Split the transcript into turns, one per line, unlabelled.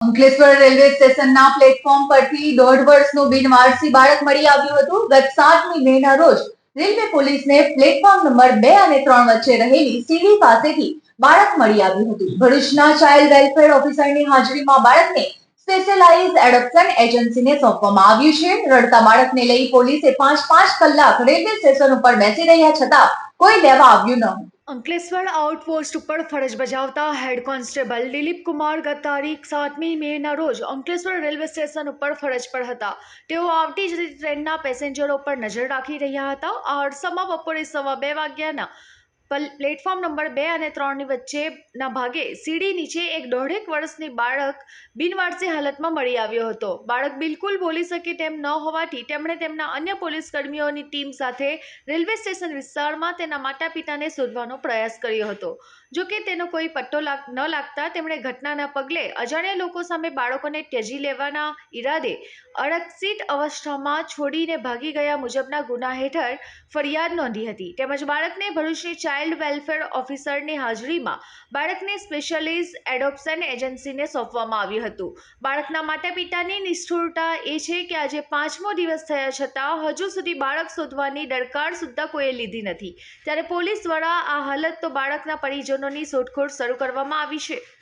Ankleshwar railway સ્ટેશનના platform પરથી 1.5 વર્ષનું બિનવારસી બાળક મળી આવ્યું હતું. ગત 7મી મેના રોજ રેલવે પોલીસને પ્લેટફોર્મ નંબર 2 અને 3 વચ્ચે રહેલી સીડી પાસેથી બાળક મળી આવ્યું હતું. ભરૂચના ચાઇલ્ડ વેલફેર ઓફિસરની હાજરીમાં બાળકને સ્પેશિયલાઇઝ્ડ એડોપ્શન એજન્સીને સોંપવામાં આવ્યું છે. રડતા બાળકને લઈ પોલીસે 5 કલાક રેલવે સ્ટેશન ઉપર બેસી રહ્યા છતાં કોઈ લેવા આવ્યું ન હતું.
અંકલેશ્વર આઉટપોસ્ટ ઉપર ફરજ બજાવતા હેડ કોન્સ્ટેબલ દિલીપ કુમાર ગત તારીખ 7મી મેના રોજ અંકલેશ્વર રેલવે સ્ટેશન ઉપર ફરજ પર હતા. તેઓ આવતી જતી ટ્રેનના પેસેન્જરો પર નજર રાખી રહ્યા હતા. આ અરસામાં બપોરે 2:15 વાગ્યાના પ્લેટફોર્મ નંબર 2 અને 3ની વચ્ચેના ભાગે સીડી નીચે એક 1.5 વર્ષની બાળક બિનવારસી હાલતમાં મળી આવ્યો હતો. બાળક બિલકુલ બોલી શકે તેમ ન હોવાથી તેમણે તેમના અન્ય પોલીસ કર્મીઓની ટીમ સાથે રેલવે સ્ટેશન વિસ્તારમાં તેના માતા પિતાને શોધવાનો પ્રયાસ કર્યો હતો. જો કે તેનો કોઈ પત્તો ન લાગતા તેમણે ઘટનાના પગલે અજાણ્યા લોકો સામે બાળકોને ત્યજી લેવાના ઈરાદે અરક્ષિત અવસ્થામાં છોડીને ભાગી ગયા મુજબના ગુના હેઠળ ફરિયાદ નોંધી હતી. તેમજ બાળકને ભરૂચની ચાઇલ્ડ વેલફેર ઓફિસરની હાજરીમાં બાળકને સ્પેશિયલાઇઝ્ડ એડોપ્શન એજન્સીને સોંપવામાં આવ્યું હતું. બાળકના માતા પિતાની નિષ્ઠુરતા એ છે કે આજે 5મો દિવસ થયા છતાં હજુ સુધી બાળક શોધવાની દરકાર સુદ્ધા કોઈએ લીધી નથી. ત્યારે પોલીસ દ્વારા આ હાલત તો બાળકના પરિજનોની શોધખોળ શરૂ કરવામાં આવી છે.